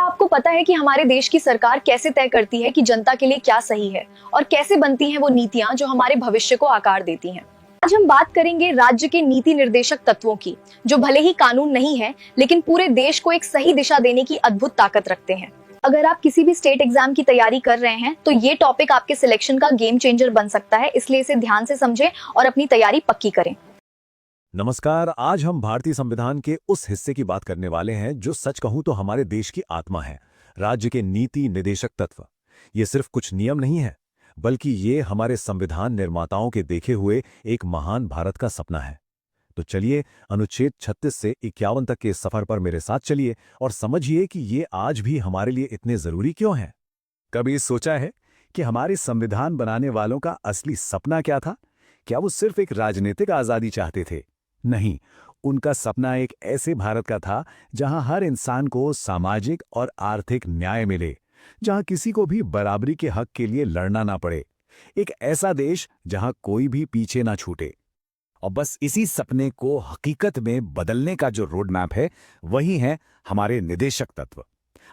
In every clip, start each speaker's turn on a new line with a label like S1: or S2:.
S1: आपको पता है कि हमारे देश की सरकार कैसे तय करती है कि जनता के लिए क्या सही है और कैसे बनती हैं वो नीतियां जो हमारे भविष्य को आकार देती हैं। आज हम बात करेंगे राज्य के नीति निर्देशक तत्वों की, जो भले ही कानून नहीं है लेकिन पूरे देश को एक सही दिशा देने की अद्भुत ताकत रखते हैं। अगर आप किसी भी स्टेट एग्जाम की तैयारी कर रहे हैं तो ये टॉपिक आपके सिलेक्शन का गेम चेंजर बन सकता है, इसलिए इसे ध्यान से समझें और अपनी तैयारी पक्की करें।
S2: नमस्कार। आज हम भारतीय संविधान के उस हिस्से की बात करने वाले हैं जो सच कहूं तो हमारे देश की आत्मा है, राज्य के नीति निर्देशक तत्व। ये सिर्फ कुछ नियम नहीं है, बल्कि ये हमारे संविधान निर्माताओं के देखे हुए एक महान भारत का सपना है। तो चलिए अनुच्छेद 36 से 51 तक के सफर पर मेरे साथ चलिए और समझिए कि ये आज भी हमारे लिए इतने जरूरी क्यों हैं। कभी सोचा है कि हमारे संविधान बनाने वालों का असली सपना क्या था? क्या वो सिर्फ एक राजनीतिक आजादी चाहते थे? नहीं, उनका सपना एक ऐसे भारत का था जहां हर इंसान को सामाजिक और आर्थिक न्याय मिले, जहां किसी को भी बराबरी के हक के लिए लड़ना ना पड़े। एक ऐसा देश जहां कोई भी पीछे ना छूटे। और बस इसी सपने को हकीकत में बदलने का जो रोड मैप है, वही है हमारे निदेशक तत्व।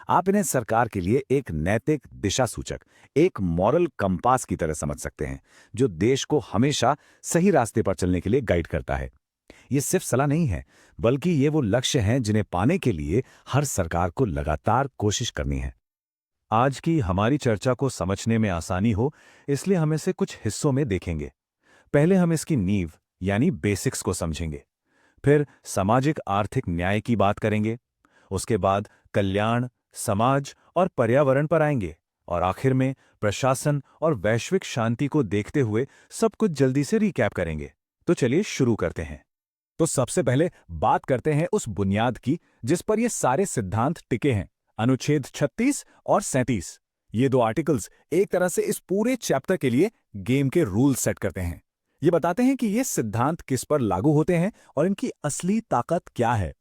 S2: आप इन्हें सरकार के लिए एक नैतिक दिशा सूचक, एक मॉरल कंपास की तरह समझ सकते हैं, जो देश को हमेशा सही रास्ते पर चलने के लिए गाइड करता है। ये सिर्फ सलाह नहीं है, बल्कि ये वो लक्ष्य हैं जिन्हें पाने के लिए हर सरकार को लगातार कोशिश करनी है। आज की हमारी चर्चा को समझने में आसानी हो, इसलिए हम इसे कुछ हिस्सों में देखेंगे। पहले हम इसकी नींव यानी बेसिक्स को समझेंगे, फिर सामाजिक आर्थिक न्याय की बात करेंगे, उसके बाद कल्याण, समाज और पर्यावरण पर आएंगे, और आखिर में प्रशासन और वैश्विक शांति को देखते हुए सब कुछ जल्दी से रिकैप करेंगे। तो चलिए शुरू करते हैं। तो सबसे पहले बात करते हैं उस बुनियाद की जिस पर ये सारे सिद्धांत टिके हैं, अनुच्छेद 36 और 37। ये दो आर्टिकल्स एक तरह से इस पूरे चैप्टर के लिए गेम के रूल सेट करते हैं। ये बताते हैं कि ये सिद्धांत किस पर लागू होते हैं और इनकी असली ताकत क्या है।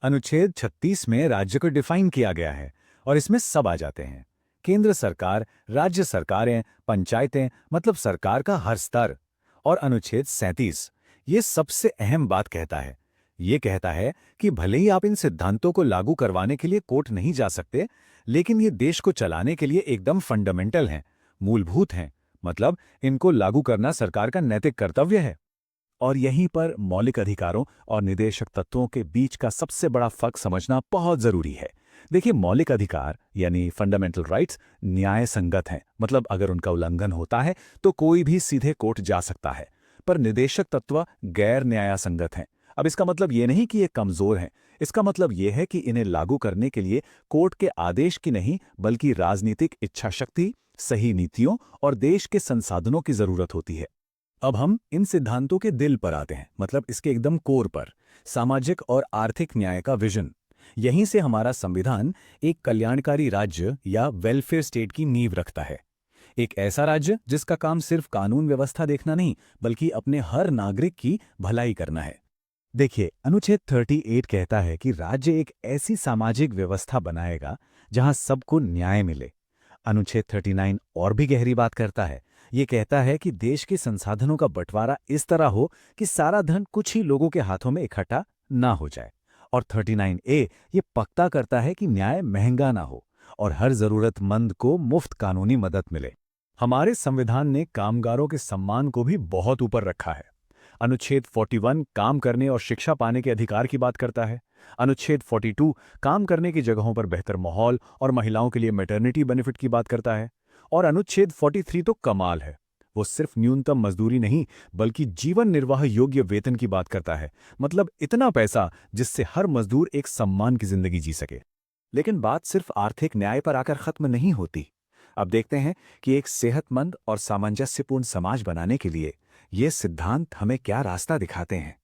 S2: अनुच्छेद 36 में राज्य को डिफाइन किया गया है और इसमें सब आ जाते हैं: केंद्र सरकार, राज्य सरकारें, पंचायतें, मतलब सरकार का हर स्तर। और अनुच्छेद 37 ये सबसे अहम बात कहता है। ये कहता है कि भले ही आप इन सिद्धांतों को लागू करवाने के लिए कोर्ट नहीं जा सकते, लेकिन ये देश को चलाने के लिए एकदम फंडामेंटल हैं, मूलभूत हैं। मतलब इनको लागू करना सरकार का नैतिक कर्तव्य है। और यहीं पर मौलिक अधिकारों और निदेशक तत्वों के बीच का सबसे बड़ा फर्क समझना बहुत जरूरी है। देखिए, मौलिक अधिकार यानी फंडामेंटल राइट्स न्याय संगत हैं, मतलब अगर उनका उल्लंघन होता है तो कोई भी सीधे कोर्ट जा सकता है। पर निदेशक तत्व गैर न्यायसंगत हैं। अब इसका मतलब ये नहीं कि ये कमजोर हैं, इसका मतलब ये है कि इन्हें लागू करने के लिए कोर्ट के आदेश की नहीं, बल्कि राजनीतिक इच्छा शक्ति, सही नीतियों और देश के संसाधनों की जरूरत होती है। अब हम इन सिद्धांतों के दिल पर आते हैं, मतलब इसके एकदम कोर पर, सामाजिक और आर्थिक न्याय का विजन। यहीं से हमारा संविधान एक कल्याणकारी राज्य या वेलफेयर स्टेट की नींव रखता है। एक ऐसा राज्य जिसका काम सिर्फ कानून व्यवस्था देखना नहीं, बल्कि अपने हर नागरिक की भलाई करना है। देखिए, अनुच्छेद 38 कहता है कि राज्य एक ऐसी सामाजिक व्यवस्था बनाएगा जहां सबको न्याय मिले। अनुच्छेद 39 और भी गहरी बात करता है। ये कहता है कि देश के संसाधनों का बंटवारा इस तरह हो कि सारा धन कुछ ही लोगों के हाथों में इकट्ठा ना हो जाए। और 39A ये पक्का करता है कि न्याय महंगा ना हो और हर जरूरतमंद को मुफ्त कानूनी मदद मिले। हमारे संविधान ने कामगारों के सम्मान को भी बहुत ऊपर रखा है। अनुच्छेद 41 काम करने और शिक्षा पाने के अधिकार की बात करता है। अनुच्छेद 42 काम करने की जगहों पर बेहतर माहौल और महिलाओं के लिए मैटरनिटी बेनिफिट की बात करता है। और अनुच्छेद 43 तो कमाल है। वो सिर्फ न्यूनतम मजदूरी नहीं, बल्कि जीवन निर्वाह योग्य वेतन की बात करता है। मतलब इतना पैसा जिससे हर मजदूर एक सम्मान की जिंदगी जी सके। लेकिन बात सिर्फ आर्थिक न्याय पर आकर खत्म नहीं होती। अब देखते हैं कि एक सेहतमंद और सामंजस्यपूर्ण समाज बनाने के लिए ये सिद्धांत हमें क्या रास्ता दिखाते हैं।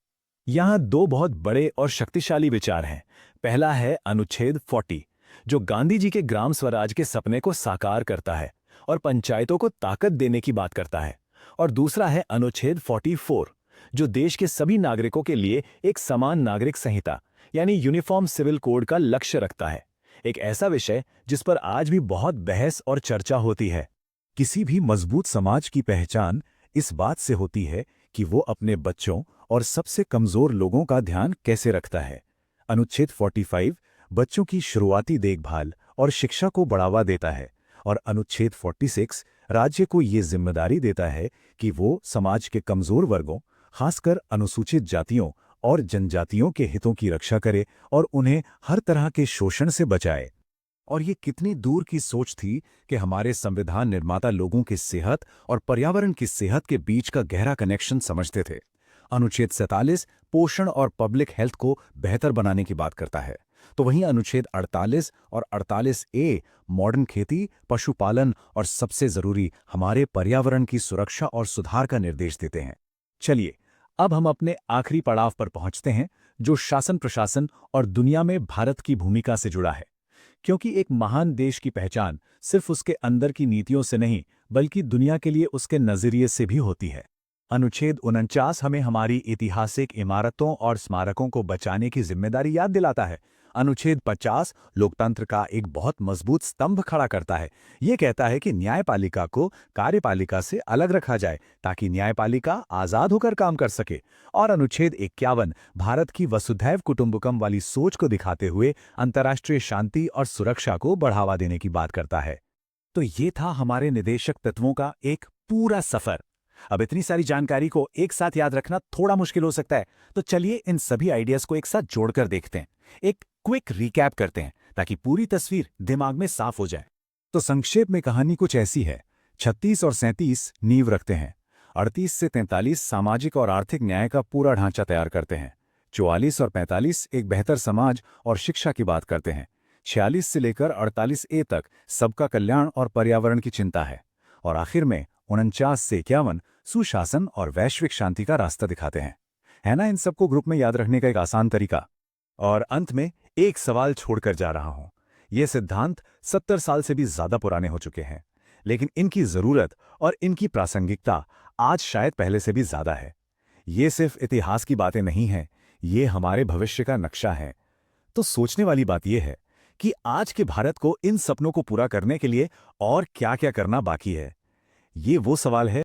S2: यहाँ दो बहुत बड़े और शक्तिशाली विचार हैं। पहला है अनुच्छेद 40, जो गांधी जी के ग्राम स्वराज के सपने को साकार करता है और पंचायतों को ताकत देने की बात करता है। और दूसरा है अनुच्छेद 44, जो देश के सभी नागरिकों के लिए एक समान नागरिक संहिता यानी यूनिफॉर्म सिविल कोड का लक्ष्य रखता है। एक ऐसा विषय जिस पर आज भी बहुत बहस और चर्चा होती है। किसी भी मजबूत समाज की पहचान इस बात से होती है कि वो अपने बच्चों और सबसे कमजोर लोगों का ध्यान कैसे रखता है। अनुच्छेद 45 बच्चों की शुरुआती देखभाल और शिक्षा को बढ़ावा देता है। और अनुच्छेद 46 राज्य को ये जिम्मेदारी देता है कि वो समाज के कमजोर वर्गों, खासकर अनुसूचित जातियों और जनजातियों के हितों की रक्षा करे और उन्हें हर तरह के शोषण से बचाए। और ये कितनी दूर की सोच थी कि हमारे संविधान निर्माता लोगों की सेहत और पर्यावरण की सेहत के बीच का गहरा कनेक्शन समझते थे। अनुच्छेद 47 पोषण और पब्लिक हेल्थ को बेहतर बनाने की बात करता है, तो वहीं अनुच्छेद 48 और 48A मॉडर्न खेती, पशुपालन और सबसे जरूरी हमारे पर्यावरण की सुरक्षा और सुधार का निर्देश देते हैं। चलिए, अब हम अपने आखिरी पड़ाव पर पहुंचते हैं, जो शासन प्रशासन और दुनिया में भारत की भूमिका से जुड़ा है। क्योंकि एक महान देश की पहचान सिर्फ उसके अंदर की नीतियों से नहीं, बल्कि दुनिया के लिए उसके नजरिए से भी होती है। अनुच्छेद 49 हमें हमारी ऐतिहासिक इमारतों और स्मारकों को बचाने की जिम्मेदारी याद दिलाता है। अनुच्छेद 50 लोकतंत्र का एक बहुत मजबूत स्तंभ खड़ा करता है। ये कहता है कि न्यायपालिका को कार्यपालिका से अलग रखा जाए ताकि न्यायपालिका आजाद होकर काम कर सके। और अनुच्छेद 51 भारत की वसुधैव कुटुंबकम वाली सोच को दिखाते हुए अंतर्राष्ट्रीय शांति और सुरक्षा को बढ़ावा देने की बात करता है। तो ये था हमारे निदेशक तत्वों का एक पूरा सफर। अब इतनी सारी जानकारी को एक साथ याद रखना थोड़ा मुश्किल हो सकता है, तो चलिए इन सभी आइडियाज को एक साथ जोड़कर देखते हैं। एक क्विक रिकैप करते हैं ताकि पूरी तस्वीर दिमाग में साफ हो जाए। तो संक्षेप में कहानी कुछ ऐसी है। 36 और 37 नींव रखते हैं। 38 से 43 सामाजिक और आर्थिक न्याय का पूरा ढांचा तैयार करते हैं। 44 और 45 एक बेहतर समाज और शिक्षा की बात करते हैं। 46 से लेकर 48A तक सबका कल्याण और पर्यावरण की चिंता है। और आखिर में 49 से 51 सुशासन और वैश्विक शांति का रास्ता दिखाते हैं। है ना इन सबको ग्रुप में याद रखने का एक आसान तरीका। और अंत में एक सवाल छोड़कर जा रहा हूं। ये सिद्धांत 70 साल से भी ज्यादा पुराने हो चुके हैं, लेकिन इनकी जरूरत और इनकी प्रासंगिकता आज शायद पहले से भी ज्यादा है। ये सिर्फ इतिहास की बातें नहीं हैं, ये हमारे भविष्य का नक्शा है। तो सोचने वाली बात यह है कि आज के भारत को इन सपनों को पूरा करने के लिए और क्या-क्या करना बाकी है। ये वो सवाल है